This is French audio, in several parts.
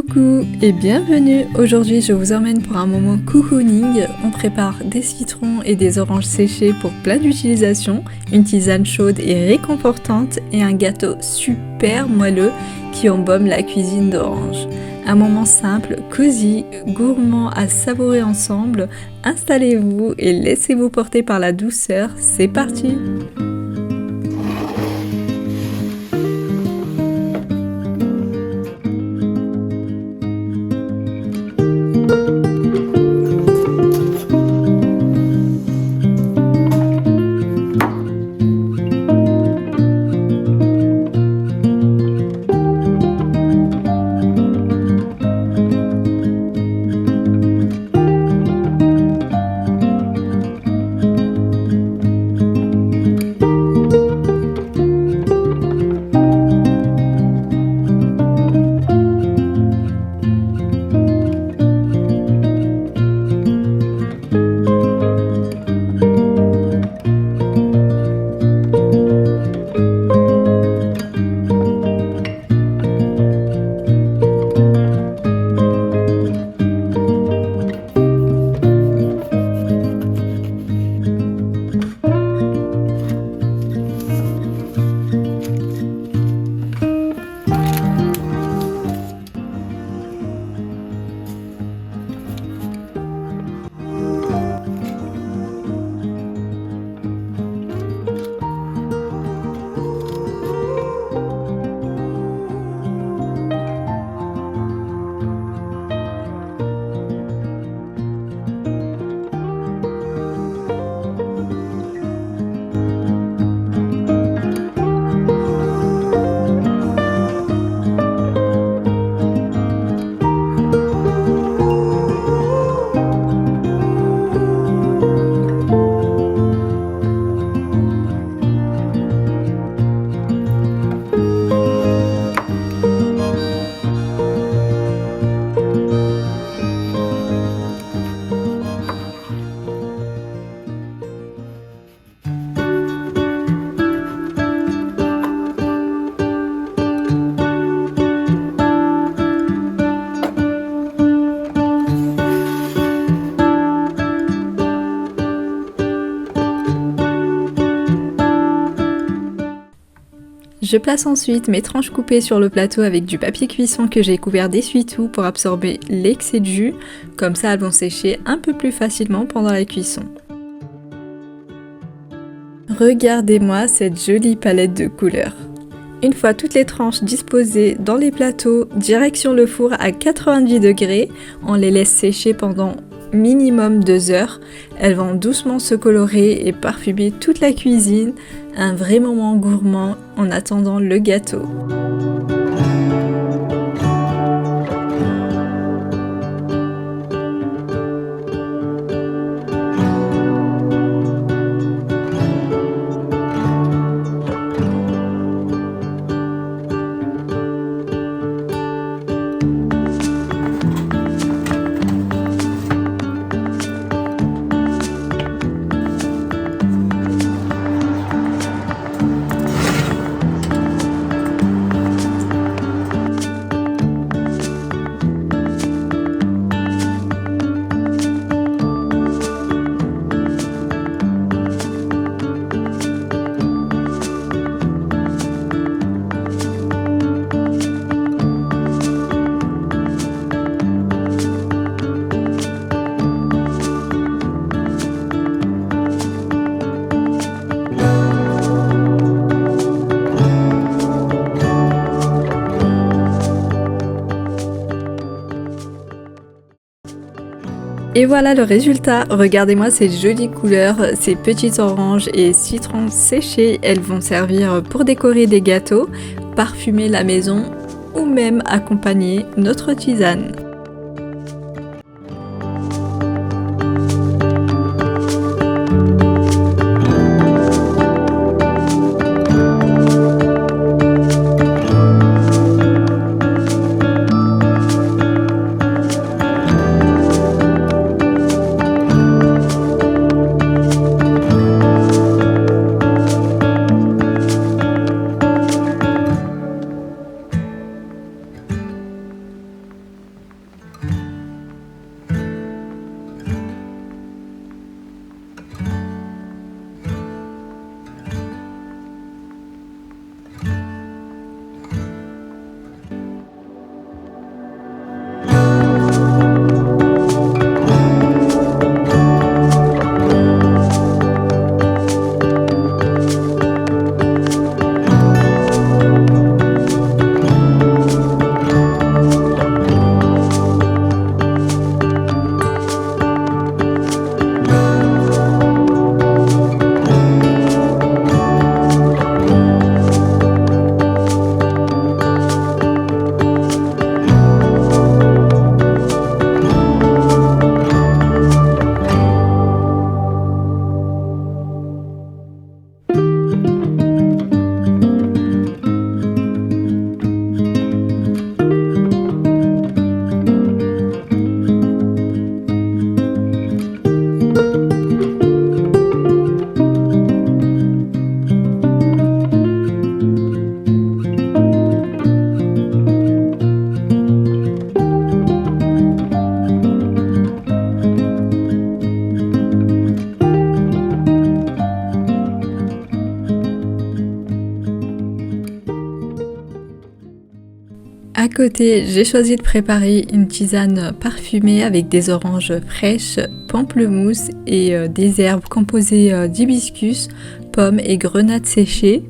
Coucou et bienvenue. Aujourd'hui je vous emmène pour un moment cocooning. On prépare des citrons et des oranges séchées pour plein d'utilisations, une tisane chaude et réconfortante et un gâteau super moelleux qui embaume la cuisine d'Orange. Un moment simple, cosy, gourmand à savourer ensemble. Installez-vous et laissez-vous porter par la douceur. C'est parti! Je place ensuite mes tranches coupées sur le plateau avec du papier cuisson que j'ai couvert d'essuie-tout pour absorber l'excès de jus, comme ça elles vont sécher un peu plus facilement pendant la cuisson. Regardez-moi cette jolie palette de couleurs. Une fois toutes les tranches disposées dans les plateaux, direction le four à 90 degrés, on les laisse sécher pendant minimum 2 heures. Elles vont doucement se colorer et parfumer toute la cuisine. Un vrai moment gourmand en attendant le gâteau. Et voilà le résultat, regardez-moi ces jolies couleurs, ces petites oranges et citrons séchés, elles vont servir pour décorer des gâteaux, parfumer la maison ou même accompagner notre tisane. À côté, j'ai choisi de préparer une tisane parfumée avec des oranges fraîches, pamplemousse et des herbes composées d'hibiscus, pommes et grenades séchées.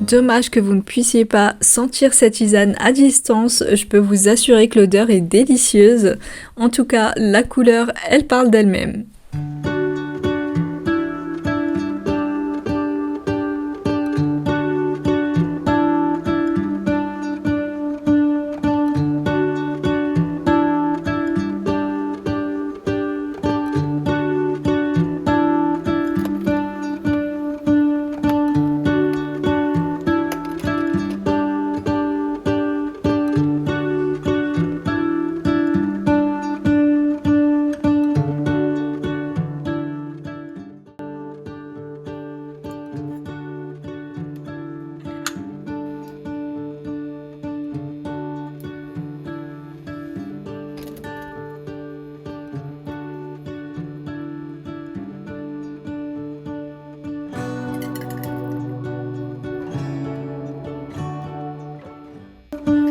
Dommage que vous ne puissiez pas sentir cette tisane à distance, je peux vous assurer que l'odeur est délicieuse. En tout cas, la couleur, elle parle d'elle-même.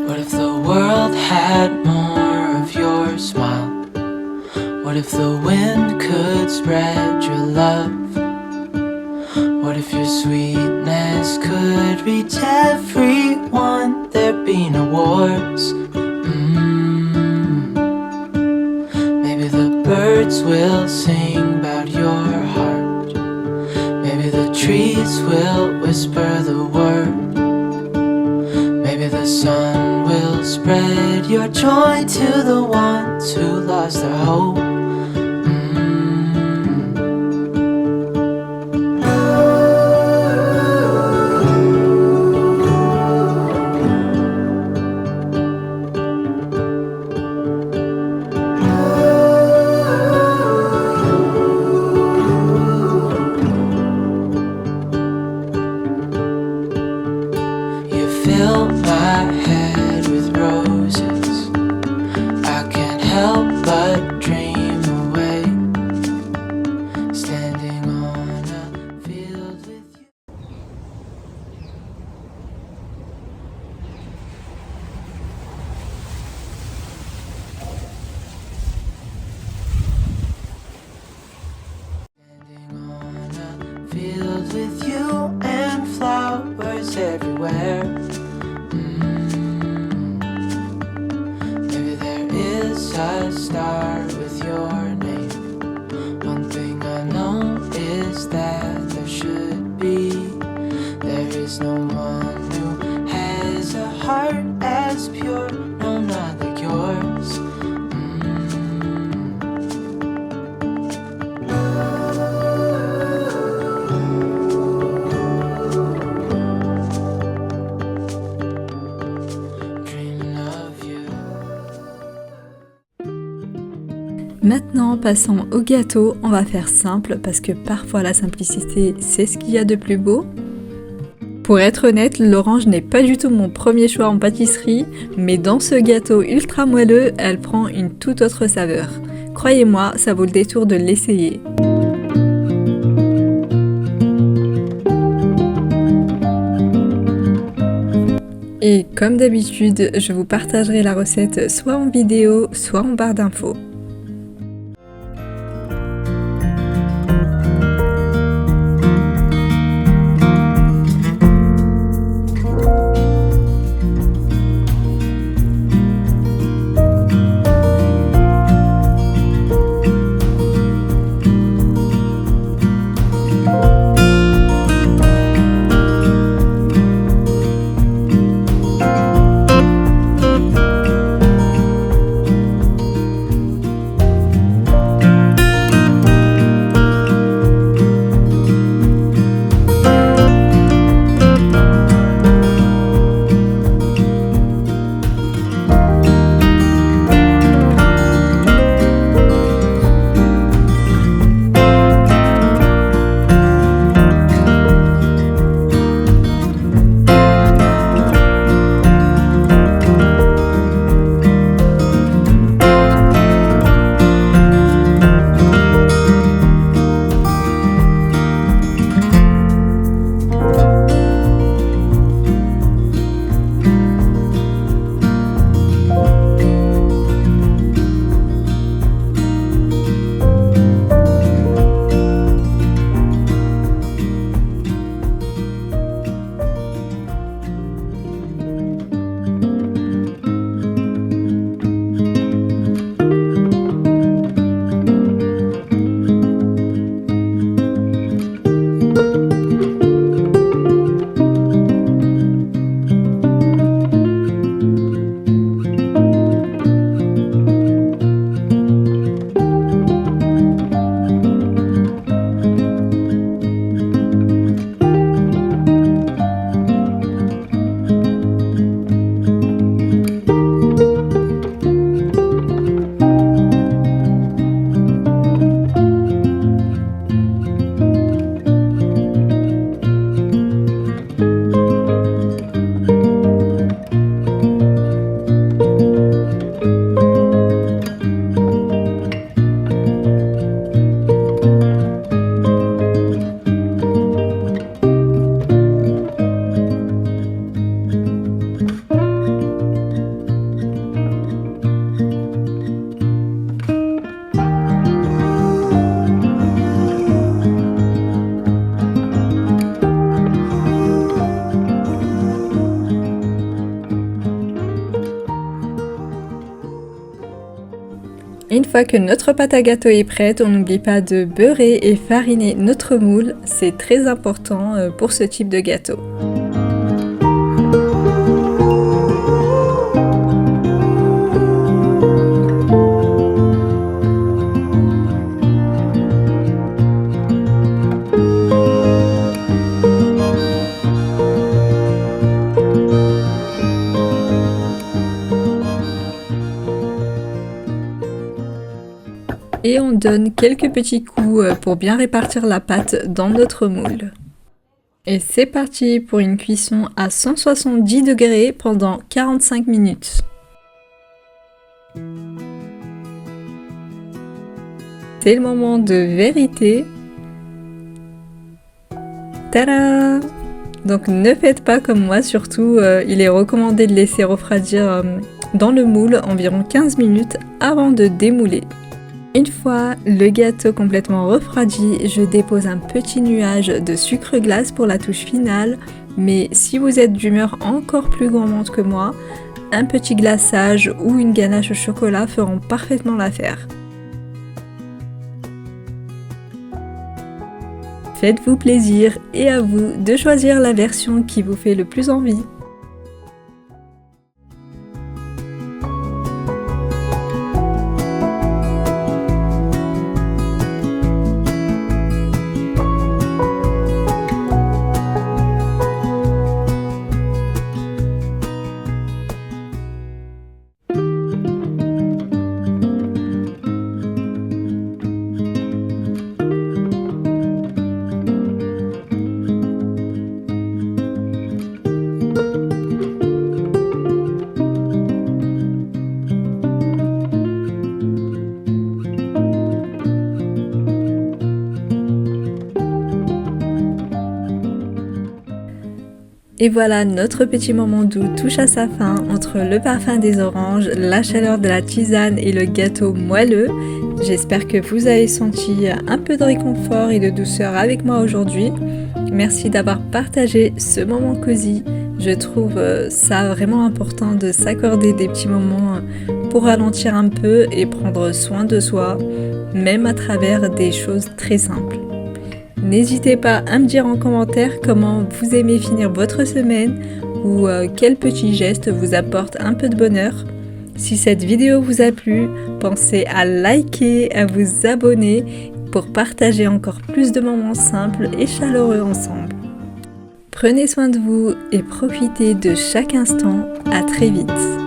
What if the world had more of your smile? What if the wind could spread your love? What if your sweetness could reach everyone? There'd be no wars. Maybe the birds will sing about your heart. Maybe the trees will whisper the word. Maybe the sun will spread your joy to the ones who lost their hope. standing on a field with you. Standing on a field with you and flowers everywhere. Maybe there is a star with your name. One thing I know is that there should be. There is no one who has a heart as pure, no, not like yours. Dreaming of you. Maintenant, passons au gâteau. On va faire simple parce que parfois la simplicité, c'est ce qu'il y a de plus beau. Pour être honnête, l'orange n'est pas du tout mon premier choix en pâtisserie, mais dans ce gâteau ultra moelleux, elle prend une toute autre saveur. Croyez-moi, ça vaut le détour de l'essayer. Et comme d'habitude, je vous partagerai la recette soit en vidéo, soit en barre d'infos. Une fois que notre pâte à gâteau est prête, on n'oublie pas de beurrer et fariner notre moule, c'est très important pour ce type de gâteau. Et on donne quelques petits coups pour bien répartir la pâte dans notre moule. Et c'est parti pour une cuisson à 170 degrés pendant 45 minutes. C'est le moment de vérité. Tada! Donc ne faites pas comme moi, surtout il est recommandé de laisser refroidir dans le moule environ 15 minutes avant de démouler. Une fois le gâteau complètement refroidi, je dépose un petit nuage de sucre glace pour la touche finale, mais si vous êtes d'humeur encore plus gourmande que moi, un petit glaçage ou une ganache au chocolat feront parfaitement l'affaire. Faites-vous plaisir et à vous de choisir la version qui vous fait le plus envie. Et voilà, notre petit moment doux touche à sa fin. Entre le parfum des oranges, la chaleur de la tisane et le gâteau moelleux. J'espère que vous avez senti un peu de réconfort et de douceur avec moi aujourd'hui. Merci d'avoir partagé ce moment cosy. Je trouve ça vraiment important de s'accorder des petits moments pour ralentir un peu et prendre soin de soi, même à travers des choses très simples. N'hésitez pas à me dire en commentaire comment vous aimez finir votre semaine ou quel petit geste vous apporte un peu de bonheur. Si cette vidéo vous a plu, pensez à liker, à vous abonner pour partager encore plus de moments simples et chaleureux ensemble. Prenez soin de vous et profitez de chaque instant. À très vite.